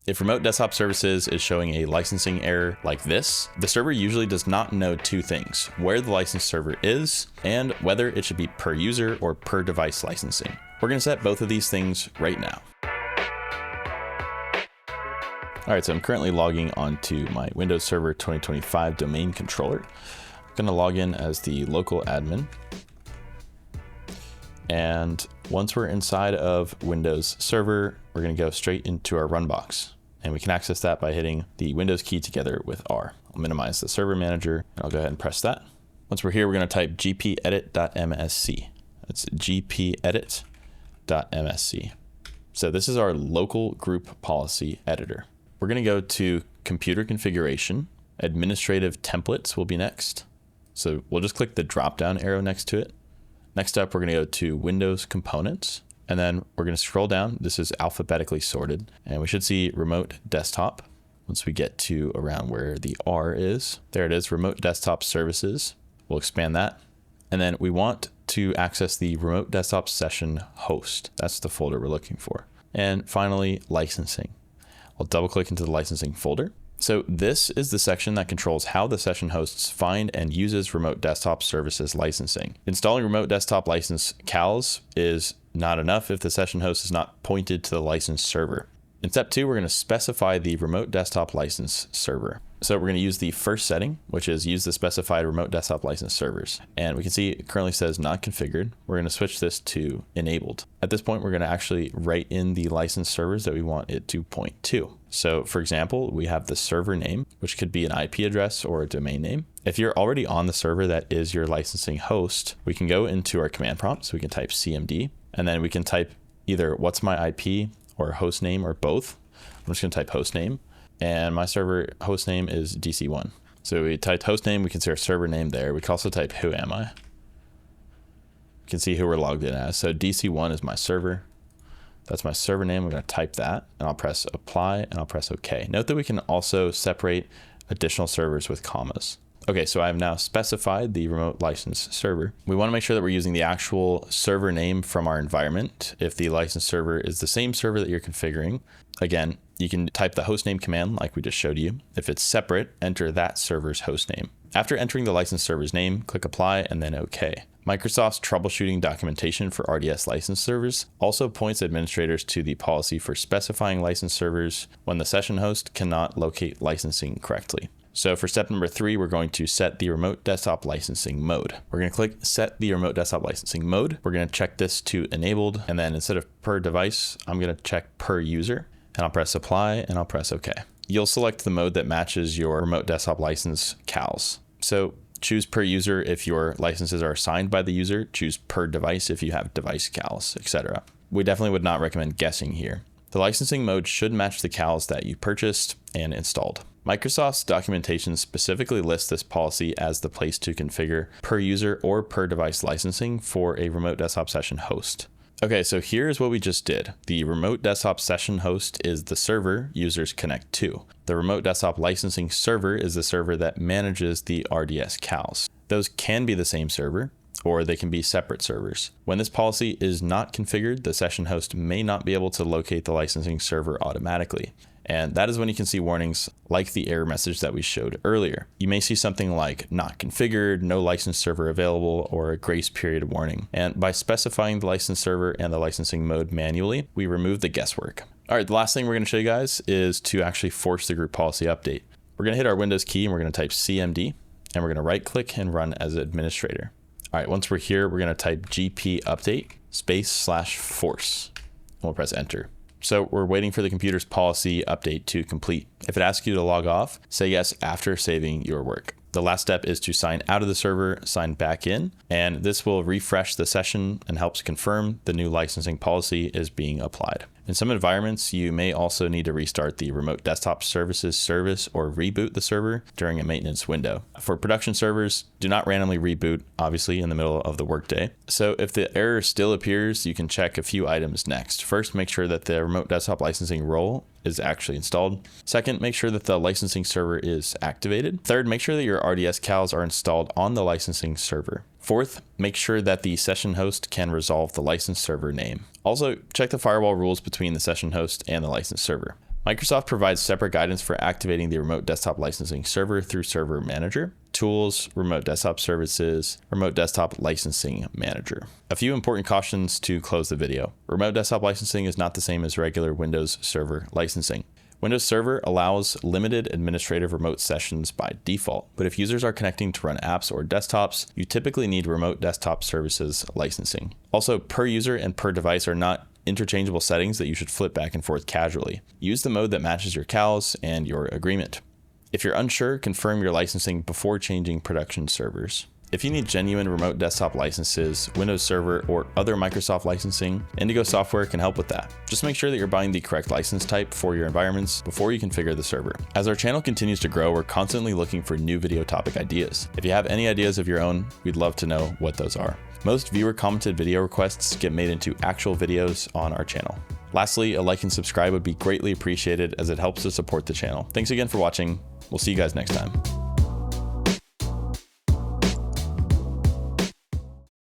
If remote desktop services is showing a licensing error like this, the server usually does not know two things: where the license server is and whether it should be per user or per device licensing. We're going to set both of these things right now. All right, so I'm currently logging onto my Windows Server 2025 domain controller. I'm going to log in as the local admin. And once we're inside of Windows Server, we're going to go straight into our run box. And we can access that by hitting the Windows key together with R. I'll minimize the server manager, and I'll go ahead and press that. Once we're here, we're going to type gpedit.msc. That's gpedit.msc. So this is our local group policy editor. We're going to go to computer configuration. Administrative templates will be next. So we'll just click the drop-down arrow next to it. Next up, we're going to go to Windows components. And then we're going to scroll down. This is alphabetically sorted, and we should see remote desktop. Once we get to around where the R is, there it is, remote desktop services. We'll expand that. And then we want to access the remote desktop session host. That's the folder we're looking for. And finally, licensing. I'll double click into the licensing folder. So this is the section that controls how the session hosts find and uses remote desktop services licensing. Installing remote desktop license CALs is not enough if the session host is not pointed to the license server. In step 2, we're going to specify the remote desktop license server. So we're going to use the first setting, which is use the specified remote desktop license servers. And we can see it currently says not configured. We're going to switch this to enabled. At this point, we're going to actually write in the license servers that we want it to point to. So for example, we have the server name, which could be an IP address or a domain name. If you're already on the server that is your licensing host, we can go into our command prompt. So we can type cmd, and then we can type either what's my IP or host name or both. I'm just going to type host name. And my server host name is DC1. So we typed host name, we can see our server name there. We can also type who am I. You can see who we're logged in as. So DC1 is my server. That's my server name. I'm going to type that, and I'll press apply, and I'll press OK. Note that we can also separate additional servers with commas. Okay, so I've now specified the remote license server. We want to make sure that we're using the actual server name from our environment. If the license server is the same server that you're configuring, again, you can type the hostname command like we just showed you. If it's separate, enter that server's hostname. After entering the license server's name, click apply and then OK. Microsoft's troubleshooting documentation for RDS license servers also points administrators to the policy for specifying license servers when the session host cannot locate licensing correctly. So for step number 3, we're going to set the remote desktop licensing mode. We're going to click set the remote desktop licensing mode. We're going to check this to enabled, and then instead of per device, I'm going to check per user, and I'll press apply and I'll press OK. You'll select the mode that matches your remote desktop license CALs. So choose per user if your licenses are assigned by the user, choose per device if you have device CALs, etc. We definitely would not recommend guessing here. The licensing mode should match the CALs that you purchased and installed. Microsoft's documentation specifically lists this policy as the place to configure per user or per device licensing for a remote desktop session host. Okay, so here's what we just did. The remote desktop session host is the server users connect to. The remote desktop licensing server is the server that manages the RDS CALs. Those can be the same server, or they can be separate servers. When this policy is not configured, the session host may not be able to locate the licensing server automatically. And that is when you can see warnings like the error message that we showed earlier. You may see something like not configured, no license server available, or a grace period warning. And by specifying the license server and the licensing mode manually, we remove the guesswork. All right, the last thing we're going to show you guys is to actually force the group policy update. We're going to hit our Windows key and we're going to type CMD, and we're going to right click and run as administrator. All right, once we're here, we're going to type gp update /force, and we'll press enter. So we're waiting for the computer's policy update to complete. If it asks you to log off, say yes after saving your work. The last step is to sign out of the server, sign back in, and this will refresh the session and helps confirm the new licensing policy is being applied. In some environments, you may also need to restart the remote desktop services service or reboot the server during a maintenance window. For production servers, do not randomly reboot, obviously, in the middle of the workday. So if the error still appears, you can check a few items next. First, make sure that the remote desktop licensing role is actually installed. Second, make sure that the licensing server is activated. Third, make sure that your RDS CALs are installed on the licensing server. Fourth, make sure that the session host can resolve the license server name. Also, check the firewall rules between the session host and the license server. Microsoft provides separate guidance for activating the remote desktop licensing server through Server Manager, Tools, Remote Desktop Services, Remote Desktop Licensing Manager. A few important cautions to close the video. Remote desktop licensing is not the same as regular Windows Server licensing. Windows Server allows limited administrative remote sessions by default, but if users are connecting to run apps or desktops, you typically need Remote Desktop Services licensing. Also, per user and per device are not interchangeable settings that you should flip back and forth casually. Use the mode that matches your CALs and your agreement. If you're unsure, confirm your licensing before changing production servers. If you need genuine remote desktop licenses, Windows Server, or other Microsoft licensing, Indigo software can help with that. Just make sure that you're buying the correct license type for your environments before you configure the server. As our channel continues to grow, we're constantly looking for new video topic ideas. If you have any ideas of your own, we'd love to know what those are. Most viewer commented video requests get made into actual videos on our channel. Lastly, a like and subscribe would be greatly appreciated as it helps to support the channel. Thanks again for watching. We'll see you guys next time.